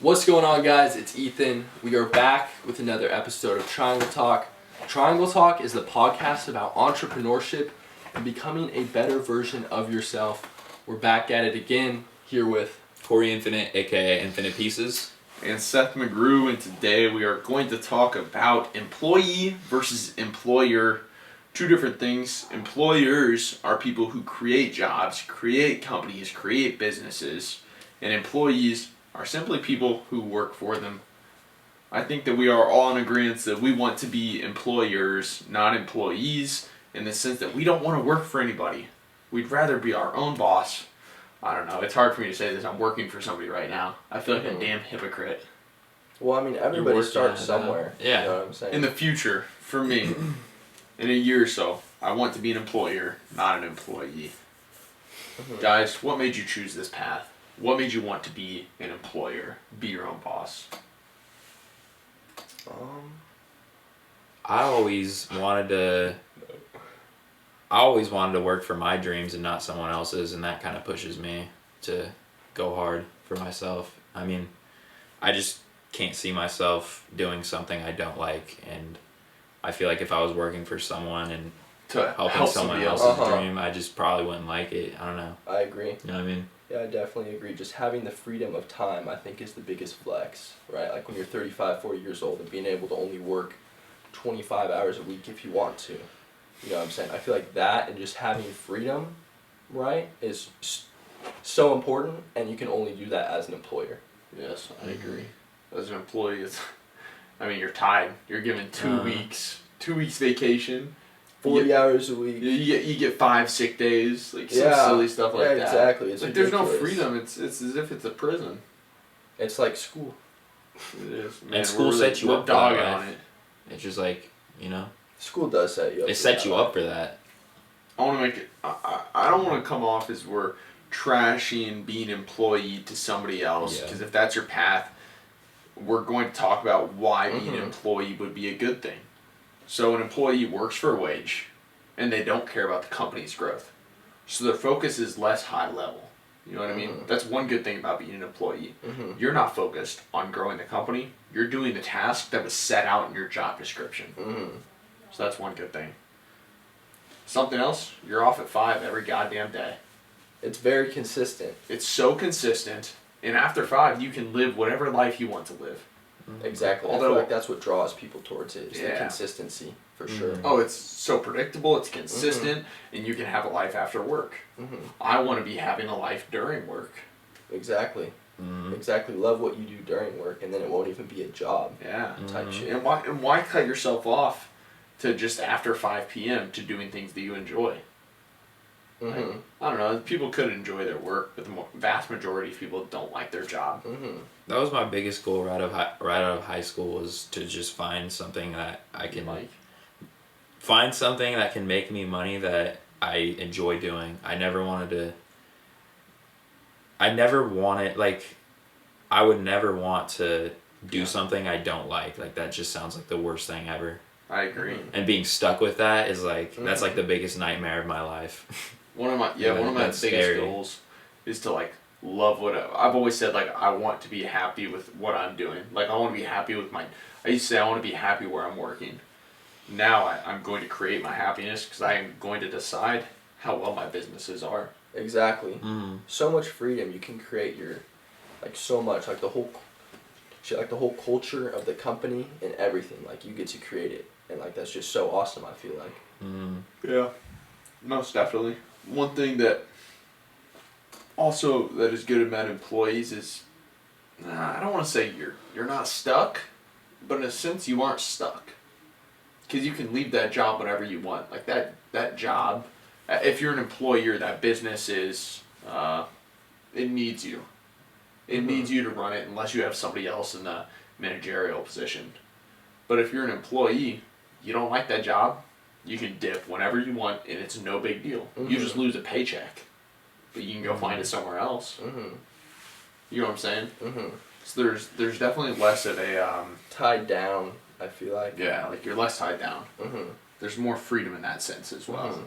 What's going on, guys? It's Ethan. We are back with another episode of Triangle Talk. Triangle Talk is the podcast about entrepreneurship and becoming a better version of yourself. We're back at it again here with Cory Infinite, aka Infinite Pieces. And Seth McGrew, and today we are going to talk about employee versus employer. Two different things. Employers are people who create jobs, create companies, create businesses, and employees are simply people who work for them. I think that we are all in agreement that we want to be employers, not employees, in the sense that we don't want to work for anybody. We'd rather be our own boss. I don't know. It's hard for me to say this. I'm working for somebody right now. I feel like a damn hypocrite. Well, I mean, everybody starts somewhere. Yeah. You know what I'm saying? In the future, for me, in a year or so, I want to be an employer, not an employee. Guys, what made you choose this path? What made you want to be an employer? Be your own boss? I always wanted to work for my dreams and not someone else's, and that kind of pushes me to go hard for myself. I mean, I just can't see myself doing something I don't like, and I feel like if I was working for someone and To helping help someone somebody else's else. dream, I just probably wouldn't like it. I don't know. I agree. You know what I mean? Yeah, I definitely agree. Just having the freedom of time, I think, is the biggest flex, right? Like when you're 35, 40 years old and being able to only work 25 hours a week if you want to. You know what I'm saying? I feel like that and just having freedom, right, is so important, and you can only do that as an employer. Yes, I agree. As an employee, you're tied. You're given 2 weeks vacation. 40 hours a week. You get 5 sick days, like some silly stuff like that. Yeah, exactly. It's like there's no ridiculous. freedom. It's as if it's a prison. It's like school. It is. And school sets you up for dog that on life. it. It's just like, you know, School does set you up. it sets you up for that. I want to make it. I don't want to come off as we're trashing being employee to somebody else, Yeah. because if that's your path, we're going to talk about why being an employee would be a good thing. So an employee works for a wage, and they don't care about the company's growth. So their focus is less high level. You know what I mean? That's one good thing about being an employee. You're not focused on growing the company. You're doing the task that was set out in your job description. So that's one good thing. Something else, you're off at 5 every goddamn day. It's very consistent. It's so consistent, and after 5, you can live whatever life you want to live. Exactly. I Although- feel like that's what draws people towards it, is the Yeah. consistency, for sure. Oh, it's so predictable, it's consistent, and you can have a life after work. I want to be having a life during work. Exactly. Exactly. Love what you do during work, and then it won't even be a job Yeah. type shit. And why cut yourself off to just after 5 p.m. to doing things that you enjoy? Like, I don't know. People could enjoy their work, but the vast majority of people don't like their job. That was my biggest goal right out of high school, was to just find something that I can find something that can make me money that I enjoy doing. I would never want to do something I don't like. Like, that just sounds like the worst thing ever. I agree. And being stuck with that is like, that's like the biggest nightmare of my life. One of my that's biggest scary. goals is to love what I've always said. I want to be happy with what I'm doing. I want to be happy with I used to say I want to be happy where I'm working. Now I'm going to create my happiness, because I am going to decide how well my businesses are. Exactly. So much freedom. You can create your, so much, the whole culture of the company and everything. You get to create it, and that's just so awesome, I feel like. Yeah, most definitely. One thing that also that is good about employees is, I don't want to say you're not stuck, but in a sense you aren't stuck, because you can leave that job whenever you want. That job, if you're an employer, that business is it needs you. It needs you to run it, unless you have somebody else in the managerial position. But if you're an employee, you don't like that job, you can dip whenever you want, and it's no big deal. You just lose a paycheck, but you can go find it somewhere else. You know what I'm saying? So there's definitely less of a Tied down, I feel like. yeah, you're less tied down. There's more freedom in that sense as well.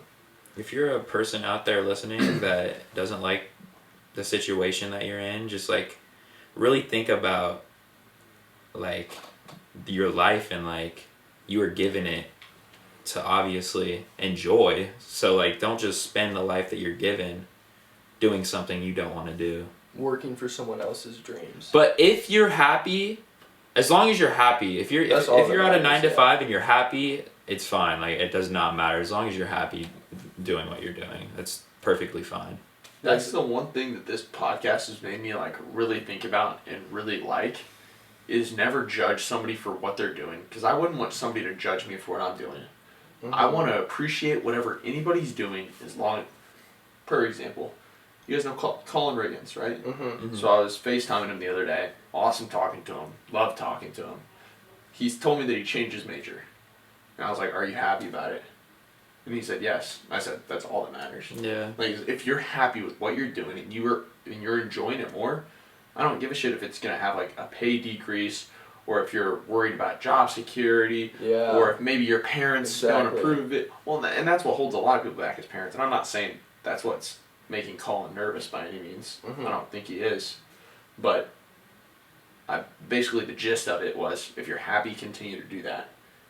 If you're a person out there listening that doesn't like the situation that you're in, just really think about like your life, and like you were given it to obviously enjoy. So like don't just spend the life that you're given doing something you don't want to do. Working for someone else's dreams. But if you're happy, as long as you're happy, if you're if you're at a 9 to 5 and you're happy, it's fine. Like it does not matter as long as you're happy doing what you're doing. That's perfectly fine. That's the one thing that this podcast has made me like really think about and really like, is never judge somebody for what they're doing, because I wouldn't want somebody to judge me for what I'm doing. Mm-hmm. I want to appreciate whatever anybody's doing, as long. Per example, you guys know Colin Riggins, right? Mm-hmm. Mm-hmm. So I was FaceTiming him the other day. Awesome talking to him. Love talking to him. He's told me that he changed his major. And I was like, "Are you happy about it?" And he said, "Yes." I said, "That's all that matters." Yeah. Like, if you're happy with what you're doing and you're enjoying it more, I don't give a shit if it's gonna have like a pay decrease, or if you're worried about job security, Yeah. or if maybe your parents don't approve of it. Well, and that's what holds a lot of people back as parents. And I'm not saying that's what's making Colin nervous by any means. Mm-hmm. I don't think he is, but basically the gist of it was, if you're happy, continue to do that.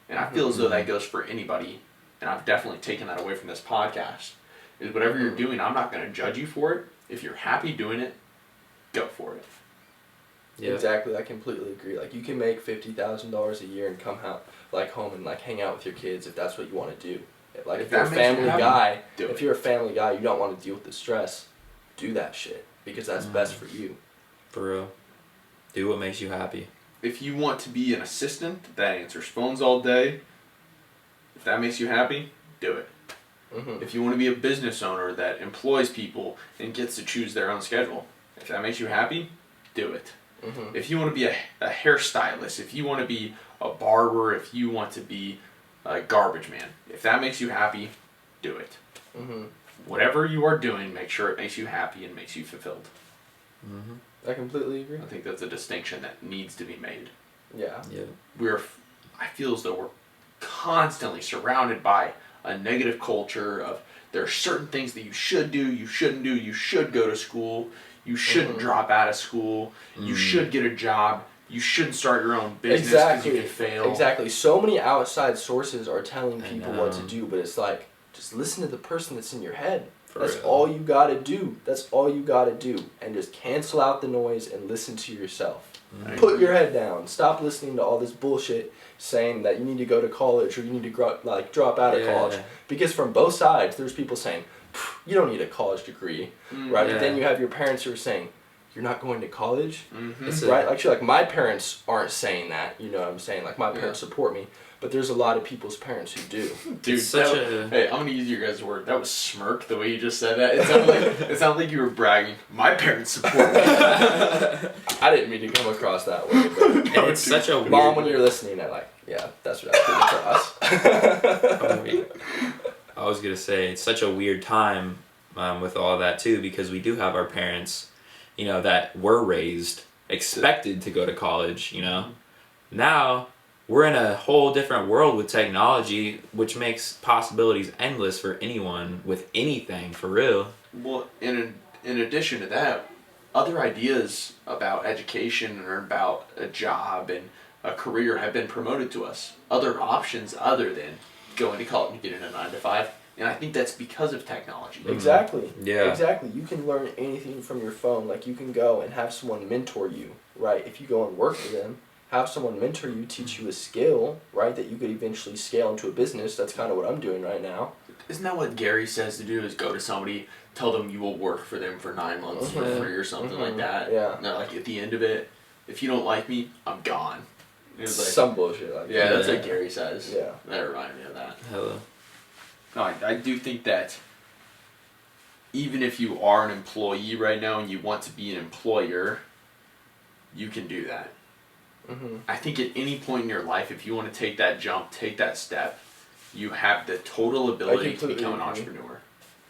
And I feel as though that goes for anybody. And I've definitely taken that away from this podcast, is whatever you're doing, I'm not going to judge you for it. If you're happy doing it, go for it. Yeah. Exactly, I completely agree. Like, you can make $50,000 a year and come out, like, home and like hang out with your kids if that's what you want to do. Like, if you're a family guy, if you're a family guy, you don't want to deal with the stress, do that shit, because that's best for you. For real. Do what makes you happy. If you want to be an assistant that answers phones all day, if that makes you happy, do it. Mm-hmm. If you want to be a business owner that employs people and gets to choose their own schedule, if that makes you happy, do it. Mm-hmm. If you want to be a hairstylist, if you want to be a barber, if you want to be a garbage man, if that makes you happy, do it. Mm-hmm. Whatever you are doing, make sure it makes you happy and makes you fulfilled. Mm-hmm. I completely agree. I think that's a distinction that needs to be made. Yeah. Yeah. I feel as though we're constantly surrounded by a negative culture of, there are certain things that you should do, you shouldn't do, you should go to school, you shouldn't drop out of school, you should get a job, you shouldn't start your own business because you can fail. Exactly. So many outside sources are telling people what to do, but it's like, just listen to the person that's in your head. That's all you gotta do. That's all you gotta do. And just cancel out the noise and listen to yourself. Put your head down. Stop listening to all this bullshit saying that you need to go to college or you need to drop out of college. Because from both sides, there's people saying, you don't need a college degree, right? But then you have your parents who are saying, you're not going to college, right? Actually, like, my parents aren't saying that. You know what I'm saying? Like, my parents support me. But there's a lot of people's parents who do. Dude, hey, I'm gonna use your guys' word. That was smirk the way you just said that. It sounded like you were bragging. My parents support me. I didn't mean to come across that way. But And it's such a weird... Mom, when you're listening, that's what I put across. I was gonna say, it's such a weird time with all that too, because we do have our parents, you know, that were raised, expected to go to college, you know. Now we're in a whole different world with technology, which makes possibilities endless for anyone with anything, for real. Well, in addition to that, other ideas about education or about a job and a career have been promoted to us. Other options other than going to college and getting a 9 to 5. And I think that's because of technology. Exactly. Yeah. Exactly. You can learn anything from your phone. Like, you can go and have someone mentor you, right? If you go and work with them, have someone mentor you, teach you a skill, right, that you could eventually scale into a business. That's kind of what I'm doing right now. Isn't that what Gary says to do, is go to somebody, tell them you will work for them for 9 months for free or something like that? Yeah. And they're like, at the end of it, if you don't like me, I'm gone. It was like, some bullshit like that. Yeah, that's what Gary says. Yeah. That reminded me of that. Hello. No, I do think that even if you are an employee right now and you want to be an employer, you can do that. Mm-hmm. I think at any point in your life, if you want to take that jump, take that step, you have the total ability to become an entrepreneur.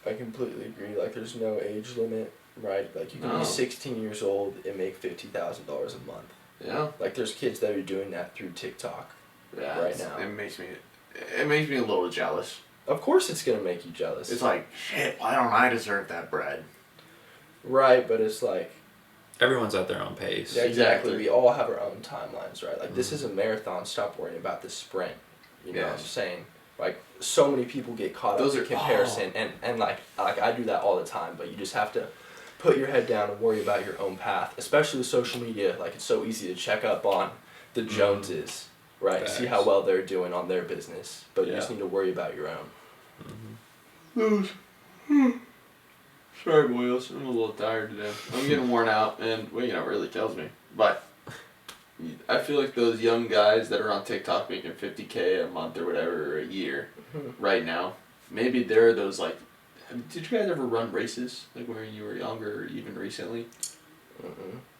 I completely agree. Like, there's no age limit, right? Like, you can be 16 years old and make $50,000 a month. Yeah. Like, there's kids that are doing that through TikTok right now. It makes me a little jealous. Of course it's going to make you jealous. It's like, shit, why don't I deserve that bread? Right, but it's like, Everyone's at their own pace. Yeah, exactly. Exactly. We all have our own timelines, right? Like, this is a marathon. Stop worrying about the sprint. You know what I'm saying? Like, so many people get caught up in comparison, and like I do that all the time. But you just have to put your head down and worry about your own path. Especially with social media, like it's so easy to check up on the Joneses, right? Facts. See how well they're doing on their business, but you just need to worry about your own. Sorry, boys. I'm a little tired today. I'm getting worn out, and well, it really kills me. But I feel like those young guys that are on TikTok making $50K a month or whatever, or a year, right now, maybe they're those like. Did you guys ever run races like when you were younger, or even recently?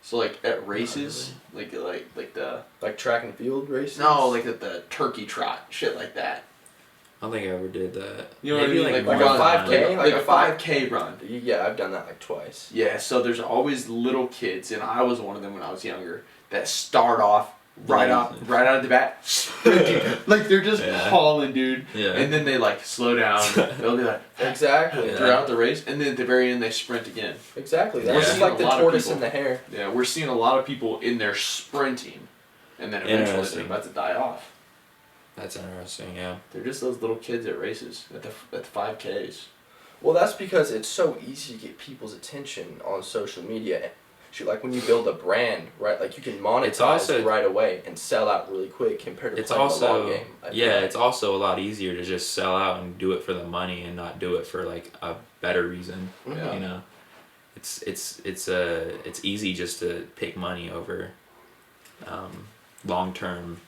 So like at races, like the like track and field races. No, like at the turkey trot, shit like that. I don't think I ever did that. You know what I mean? Like a 5K? Like a 5K run. Yeah, I've done that like twice. Yeah, so there's always little kids, and I was one of them when I was younger, that start off right out of the bat, sprinting. Like they're just hauling, dude. Yeah. And then they like slow down. They'll be like Exactly. throughout the race, and then at the very end they sprint again. Exactly. We're That's seeing like a the lot of tortoise people. and the hare. Yeah, we're seeing a lot of people in there sprinting, and then eventually they're Interesting. about to die off. That's interesting, yeah. They're just those little kids at races, at the 5Ks. Well, that's because it's so easy to get people's attention on social media. Shoot, like when you build a brand, right? Like you can monetize right away and sell out really quick compared to playing the long game. It's also a lot easier to just sell out and do it for the money and not do it for like a better reason. Yeah. You know, it's easy just to pick money over long-term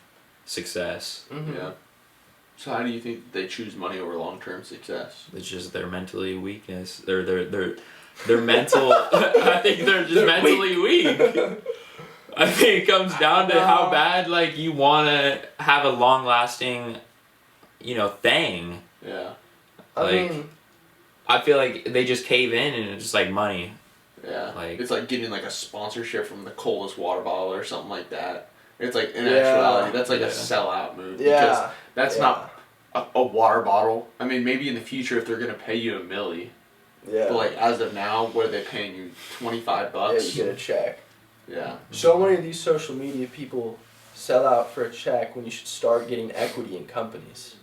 success. Yeah. So how do you think they choose money over long-term success? It's just their mentally weakness. They're mental. I think they're just mentally weak. I think it comes down to how bad like you want to have a long-lasting, thing. Yeah. I feel like they just cave in and it's just like money. Yeah. Like it's like getting like a sponsorship from the coldest water bottle or something like that. It's like in actuality, that's like a sellout move. Because that's not a water bottle. I mean, maybe in the future if they're gonna pay you $1 million. Yeah. But like as of now, what are they paying you? $25? Yeah, you get a check. Yeah. So many of these social media people sell out for a check when you should start getting equity in companies.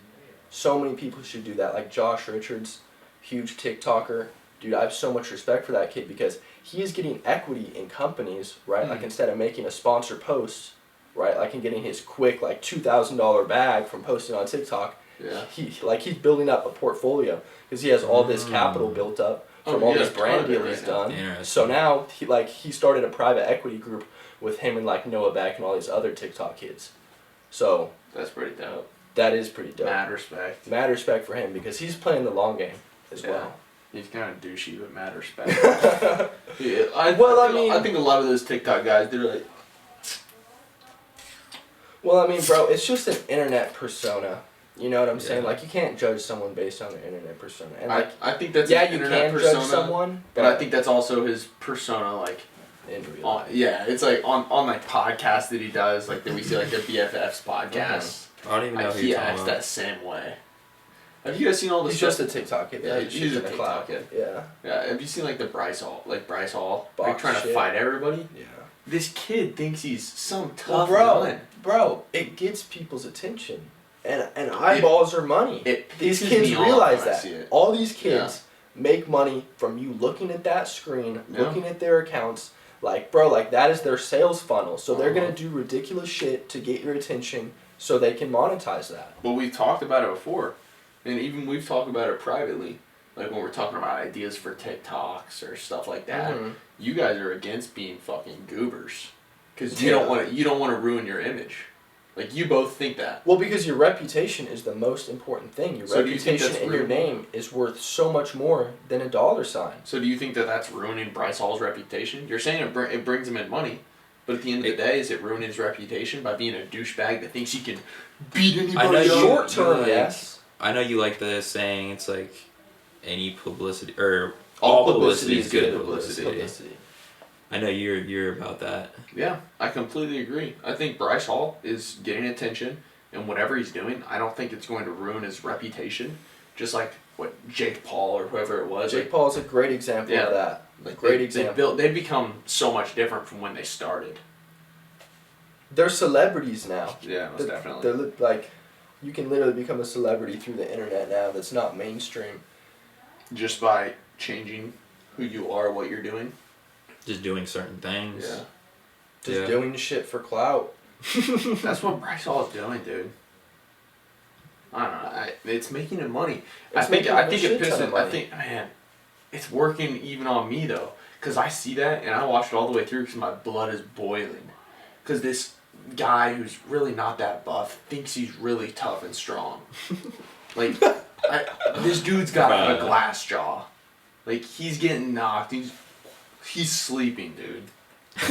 So many people should do that. Like Josh Richards, huge TikToker. Dude, I have so much respect for that kid because he is getting equity in companies, right? Like instead of making a sponsor post, right? Like and getting his quick like $2,000 bag from posting on TikTok. Yeah. He's building up a portfolio because he has all this capital built up from all this brand deal he's done. So now he started a private equity group with him and like Noah Beck and all these other TikTok kids. So that's pretty dope. That is pretty dope. Mad respect. Mad respect for him because he's playing the long game as well. He's kind of douchey, but mad respect. I think a lot of those TikTok guys, they're like. Well, I mean, bro, it's just an internet persona. You know what I'm saying? Like, you can't judge someone based on their internet persona. And like, I think that's you internet can persona, judge someone, but I think that's also his persona, like. In real life. It's like on like podcasts that he does, like that we see like the BFFs podcasts. I don't even know who he you're acts talking that about. same way. Have you guys seen all the He's stuff? just a TikTok kid. Yeah, he's a TikTok kid. Yeah. Yeah. Have you seen like Bryce Hall, like Box trying to fight everybody? Yeah. This kid thinks he's some tough villain. Bro, it gets people's attention, and eyeballs are money. These kids realize that. All these kids make money from you looking at that screen, looking at their accounts. Like, bro, like that is their sales funnel. So they're gonna do ridiculous shit to get your attention, so they can monetize that. Well, we've talked about it before, and even we've talked about it privately. Like when we're talking about ideas for TikToks or stuff like that, you guys are against being fucking goobers, because you don't want to ruin your image. Like you both think that. Well, because your reputation is the most important thing. Your reputation and your name is worth so much more than a dollar sign. So do you think that that's ruining Bryce Hall's reputation? You're saying it brings him in money, but at the end of the day, is it ruining his reputation by being a douchebag that thinks he can beat anybody? Short term, yes. I know you like the saying. It's like any publicity or all publicity is good publicity. I know you're about that. Yeah, I completely agree. I think Bryce Hall is getting attention, and whatever he's doing, I don't think it's going to ruin his reputation. Just like what Jake Paul or whoever it was. Jake Paul is a great example of that. Like Great example. They've become so much different from when they started. They're celebrities now. Yeah, most definitely. They're like, you can literally become a celebrity through the internet now. That's not mainstream. Just by changing who you are, what you're doing. Just doing certain things. Yeah. Just doing shit for clout. That's what Bryce Hall is doing, dude. I don't know. It's making him money. I think it pisses him. I think, man, it's working even on me though, because I see that and I watched it all the way through because my blood is boiling. Because this guy who's really not that buff thinks he's really tough and strong. Like, this dude's got a glass jaw. Like, he's getting knocked. He's sleeping, dude.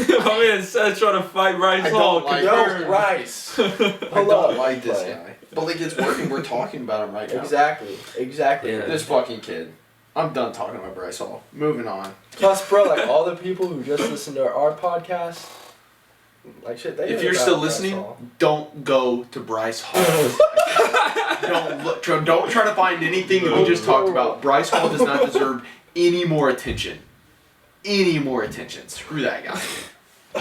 My man Seth's trying to fight Bryce Hall. Yo, Bryce. I don't like this guy. But like, it's working. We're talking about him right now. Exactly. Yeah. This fucking kid. I'm done talking about Bryce Hall. Moving on. Plus, bro, like all the people who just listen to our podcast, like shit. They If you're still listening, don't go to Bryce Hall. Don't try to find anything that we just talked about. Bryce Hall does not deserve any more attention. Any more attention. Screw that guy.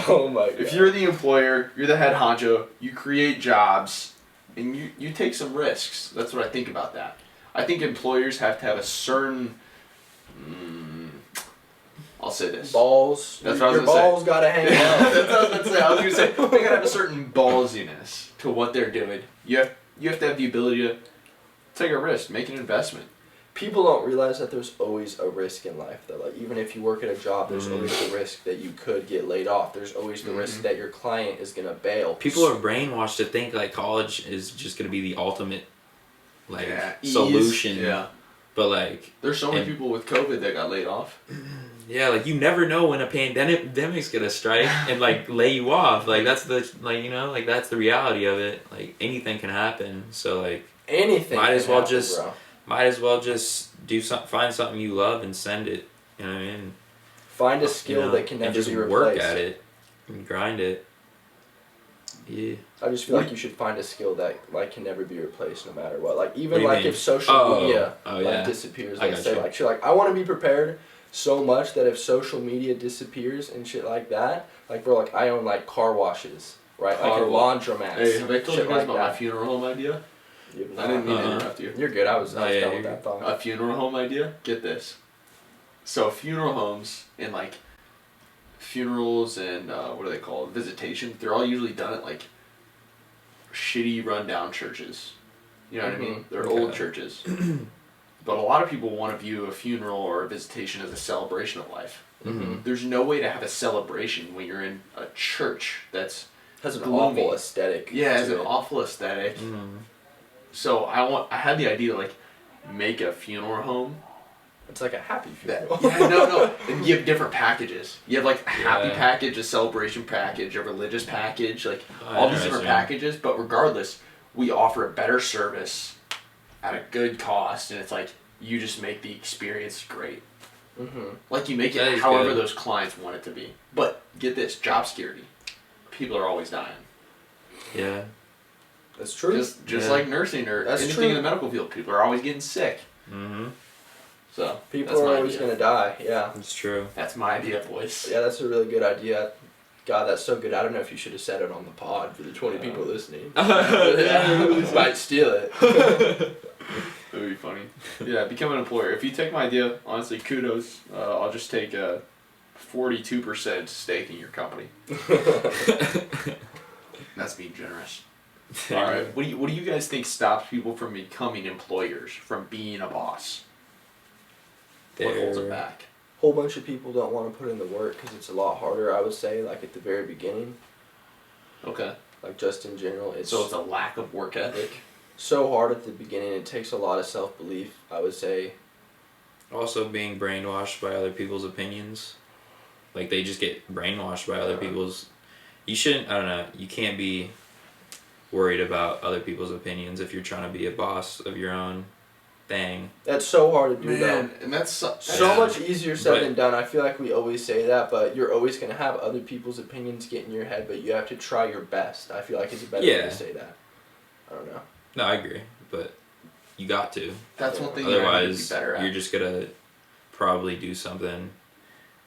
Oh my god. If you're the employer, you're the head honcho, you create jobs, and you take some risks. That's what I think about that. I think employers have to have a certain... I'll say this. Balls. That's what I was Your gonna say. balls gotta hang out. That's what I was going to say. I was going to say, they gotta have a certain ballsiness to what they're doing. You have to have the ability to take a risk, make an investment. People don't realize that there's always a risk in life though. Like even if you work at a job, there's always the risk that you could get laid off. There's always the risk that your client is gonna bail. People are brainwashed to think like college is just gonna be the ultimate Ease. solution. Yeah. But like There's so many people with COVID that got laid off. yeah, like you never know when a pandemic's gonna strike and like lay you off. Like that's the that's the reality of it. Like anything can happen. So like anything. Might as well just find something you love and send it. You know what I mean? find a skill that can never and just be replaced. work at it and grind it. Yeah. I just feel like you should find a skill that like can never be replaced no matter what. Like even like if social media disappears, let's say like shit like I want to be prepared so much that if social media disappears and shit like that, like bro, like I own like car washes, right? Like a laundromat. Hey, have I told you guys like about my funeral home idea? I didn't mean to interrupt you. You're good. I was done with that thought. A funeral home idea? Get this. So funeral homes and like funerals and what are they called? Visitation. They're all usually done at like shitty rundown churches. You know what I mean? They're old churches. But a lot of people want to view a funeral or a visitation as a celebration of life. There's no way to have a celebration when you're in a church that's has an awful aesthetic. Yeah, it has an awful aesthetic. So I had the idea to like make a funeral home. It's like a happy funeral. No. And you have different packages. You have like a happy package, a celebration package, a religious package, like all these different packages. But regardless, we offer a better service at a good cost, and it's like you just make the experience great. Like you make it however those clients want it to be. But get this, job security. People are always dying. Yeah. That's true. Just like nursing or anything in the medical field, people are always getting sick. So people are always gonna die. Yeah. That's true. That's my idea, boys. Yeah, that's a really good idea. God, that's so good. I don't know if you should have said it on the pod for the 20 people listening. Might steal it. That would be funny. Yeah, become an employer. If you take my idea, honestly, kudos. I'll just take a 42% stake in your company. That's being generous. All right. What do you guys think stops people from becoming employers, from being a boss? What holds them back? Whole bunch of people don't want to put in the work because it's a lot harder. I would say, like at the very beginning. Okay. Like just in general, it's a lack of work ethic. So hard at the beginning. It takes a lot of self-belief, I would say. Also being brainwashed by other people's opinions. Like they just get brainwashed by other people's. You shouldn't. I don't know. You can't be worried about other people's opinions if you're trying to be a boss of your own thing. That's so hard to do, though. And that's so much easier said than done. I feel like we always say that, but you're always going to have other people's opinions get in your head, but you have to try your best. I feel like it's a better way to say that. I don't know. No, I agree, but you got to. That's one thing. Otherwise, you better at. you're just gonna probably do something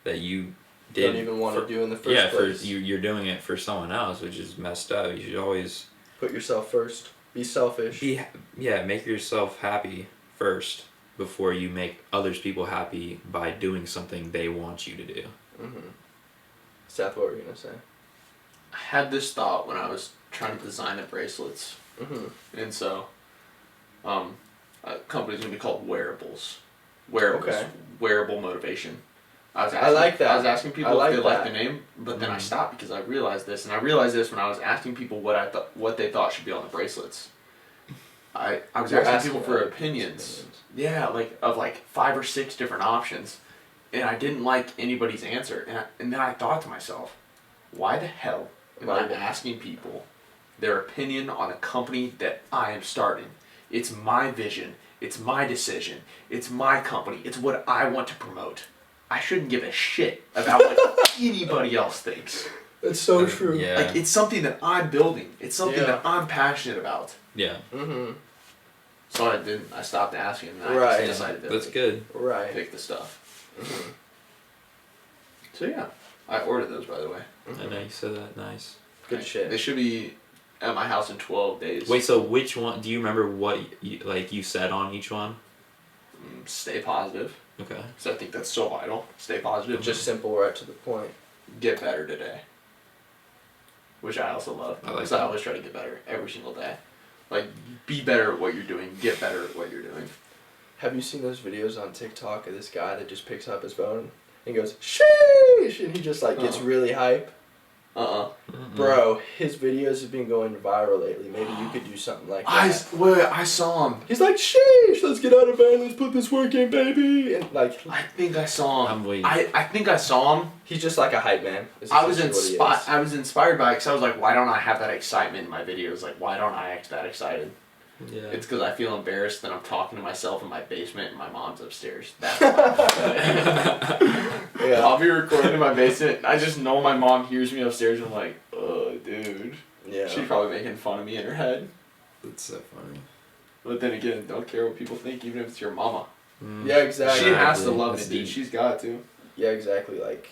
that you did. Don't even want to do in the first place. Yeah, you're doing it for someone else, which is messed up. You should always put yourself first. Be selfish. Make yourself happy first before you make others people happy by doing something they want you to do. Mm-hmm. Seth, what were you gonna say? I had this thought when I was trying to design the bracelets, and so, a company's gonna be called Wearables. Wearable motivation. I like that. I was asking people if they liked the name, but then I Mm-hmm. stopped because I realized this, and I realized this when I was asking people what they thought should be on the bracelets. I was asking people for opinions. Yeah, of 5 or 6 different options, and I didn't like anybody's answer, and then I thought to myself, why the hell am I asking people their opinion on a company that I am starting? It's my vision. It's my decision. It's my company. It's what I want to promote. I shouldn't give a shit about what anybody else thinks. It's so true. Yeah. It's something that I'm building. It's something that I'm passionate about. Yeah. Mm-hmm. So I stopped asking, and I Right. just decided to That's good. Right. pick the stuff. Mm-hmm. So yeah, I ordered those, by the way. I know you said that. Nice. Good shit. They should be at my house in 12 days. Wait, so which one? Do you remember what you said on each one? Stay positive. Okay. So I think that's so vital. Stay positive. Just simple, right to the point. get better today. Which I also love. I like Because that. I always try to get better every single day. Like, be better at what you're doing. Get better at what you're doing. Have you seen those videos on TikTok of this guy that just picks up his phone and goes, sheesh, and he just like gets really hype? Bro, his videos have been going viral lately. Maybe you could do something like that. I saw him. He's like, sheesh, let's get out of bed, let's put this work in, baby. And like, I think I saw him. I'm waiting. I think I saw him. he's just like a hype man. is I was essentially what he is. I was inspired by it because I was like, why don't I have that excitement in my videos? Like, why don't I act that excited? Yeah. It's because I feel embarrassed that I'm talking to myself in my basement and my mom's upstairs. That's why. Yeah. I'll be recording in my basement. And I just know my mom hears me upstairs and I'm like, oh, dude. Yeah. She's probably making fun of me in her head. That's so funny. But then again, don't care what people think, even if it's your mama. Yeah, exactly. She has to love That's it, dude. deep. She's got to. Yeah, exactly. Like,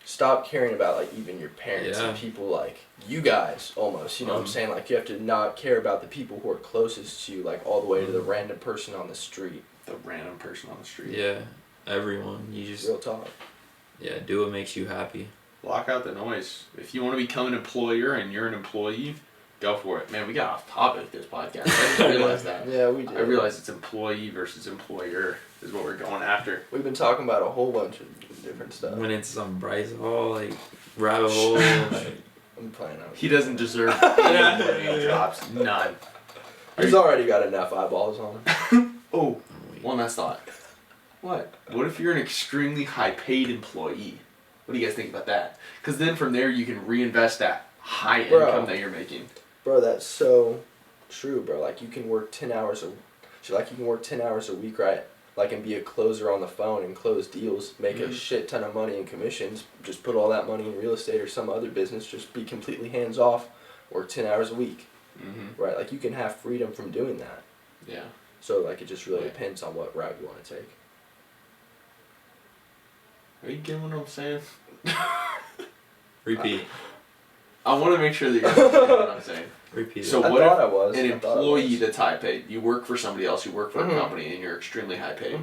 stop caring about, like, even your parents Yeah. and people like you guys, almost. You know what I'm saying? Like, you have to not care about the people who are closest to you, like, all the way to the random person on the street. The random person on the street. Yeah. Everyone. You just Real talk. do what makes you happy. Block out the noise. If you want to become an employer and you're an employee, go for it. Man, we got off topic this podcast. I just realized that. Yeah, we did. I realized it's employee versus employer is what we're going after. We've been talking about a whole bunch of different stuff. Went into some Bryce Hall, like, rabbit hole. I'm playing out. He doesn't deserve any more name drops. None. He's already got enough eyeballs on him. Oh, one last thought. What? What if you're an extremely high-paid employee? What do you guys think about that? Because then from there you can reinvest that high income that you're making. Bro, that's so true, bro. Like, you can work 10 hours a week, right? Like, and be a closer on the phone and close deals, make a shit ton of money in commissions, just put all that money in real estate or some other business, just be completely hands off, work 10 hours a week, right? Like, you can have freedom from doing that. Yeah. So, like, it just really depends on what route you want to take. Are you getting what I'm saying? Repeat. I want to make sure that you're understanding what I'm saying. Repeat. So I what thought if I was. an I thought I employee was. that's high paid, you work for somebody else, you work for a company, and you're extremely high paid.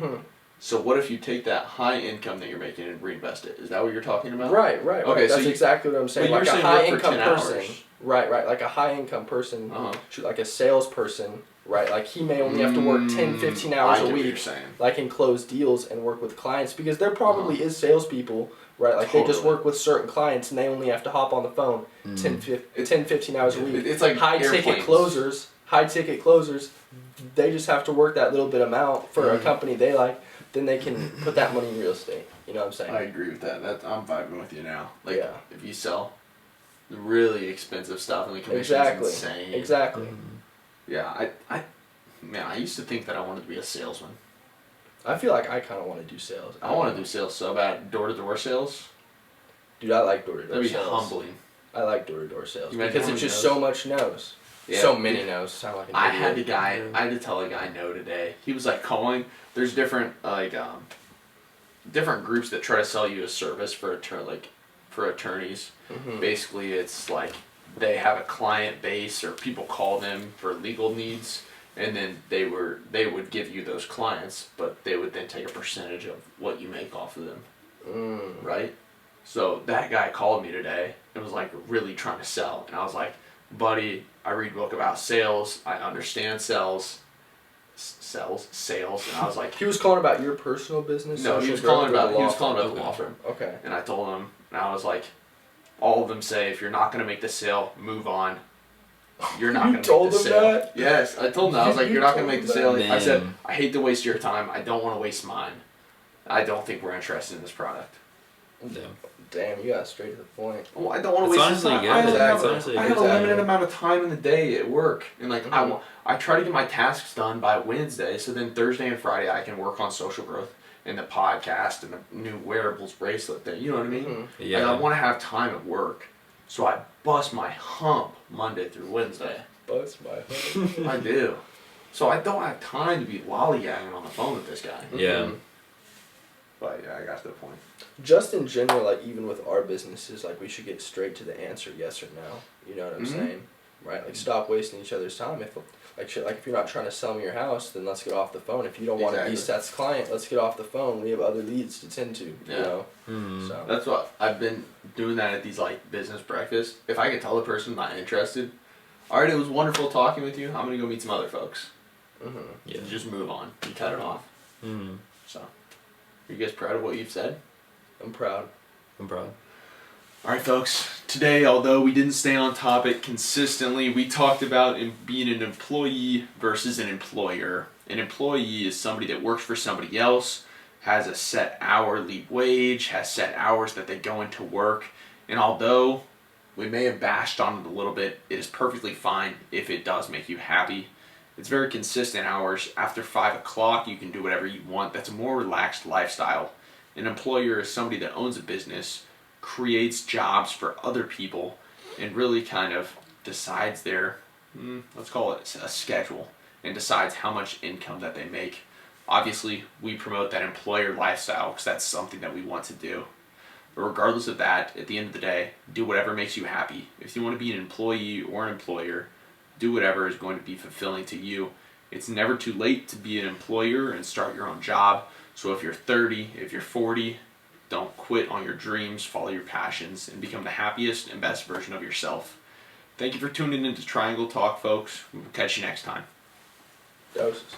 So what if you take that high income that you're making and reinvest it? Is that what you're talking about? Right. Okay, so That's exactly what I'm saying. but Like you're a saying high work for income 10 person. hours. Right. Like a high income person, like a salesperson, right? Like, he may only have to work 10, 15 hours I a get what you're week, saying. like, and close deals and work with clients, because there probably is salespeople, right? Like, they just Totally. work with certain clients and they only have to hop on the phone 10, 15 hours a week. It's like high ticket closers, they just have to work that little bit amount for a company they like, then they can put that money in real estate. You know what I'm saying? I agree with that. I'm vibing with you now. Like, Yeah. if you sell the really expensive stuff and the commission's insane. Exactly. Yeah, I used to think that I wanted to be a salesman. I feel like I kind of want to do sales. I want to do sales so bad. Door-to-door sales? Dude, I like door-to-door That'd be sales. humbling. I like door-to-door sales You imagine because how it's many just no's? so much no's. Yeah. So many no's. Sound like an I idiot. had to tell a guy no today. He was like calling. There's different different groups that try to sell you a service for for attorneys. Mm-hmm. Basically, it's like they have a client base or people call them for legal needs, and then they would give you those clients, but they would then take a percentage of what you make off of them, right? So that guy called me today and was like really trying to sell, and I was like, buddy, I read a book about sales, I understand sales, and I was like, He was calling about your personal business? no, he was calling about the law firm. Okay. And I told him, and I was like, all of them say, if you're not going to make the sale, move on. You're not going to make the sale. That? Yes, I told him that. I was like, you're not going to make the sale. Man. I said, I hate to waste your time. I don't want to waste mine. I don't think we're interested in this product. Damn, you got straight to the point. Oh, I don't want to It's waste his honestly time. good. I have a limited amount of time in the day at work. And like, I try to get my tasks done by Wednesday, so then Thursday and Friday I can work on social growth and the podcast and the new wearables bracelet thing. You know what I mean? Mm-hmm. Yeah. Like, I want to have time at work, so I bust my hump Monday through Wednesday. Bust my head. I do. So I don't have time to be lollygagging on the phone with this guy. Yeah. But yeah, I got to the point. Just in general, like even with our businesses, like we should get straight to the answer, yes or no. You know what I'm saying? Right? Like stop wasting each other's time. If if you're not trying to sell me your house, then let's get off the phone. If you don't want to be Seth's client, let's get off the phone. We have other leads to tend to. Yeah. You know. Mm-hmm. So That's what I've been doing that at these like business breakfasts. If I can tell the person I'm not interested, all right, it was wonderful talking with you. I'm gonna go meet some other folks. Yeah. Just move on. You cut it off. Mm-hmm. So, are you guys proud of what you've said? I'm proud. I'm proud. Alright folks, today although we didn't stay on topic consistently, we talked about being an employee versus an employer. An employee is somebody that works for somebody else, has a set hourly wage, has set hours that they go into work, and although we may have bashed on it a little bit, it is perfectly fine if it does make you happy. It's very consistent hours. After 5 o'clock you can do whatever you want. That's a more relaxed lifestyle. An employer is somebody that owns a business, creates jobs for other people, and really kind of decides their, let's call it a schedule, and decides how much income that they make. Obviously, we promote that employer lifestyle because that's something that we want to do. But regardless of that, at the end of the day, do whatever makes you happy. If you want to be an employee or an employer, do whatever is going to be fulfilling to you. It's never too late to be an employer and start your own job. So if you're 30, if you're 40, don't quit on your dreams, follow your passions, and become the happiest and best version of yourself. Thank you for tuning in to Triangle Talk, folks. We'll catch you next time. Doses.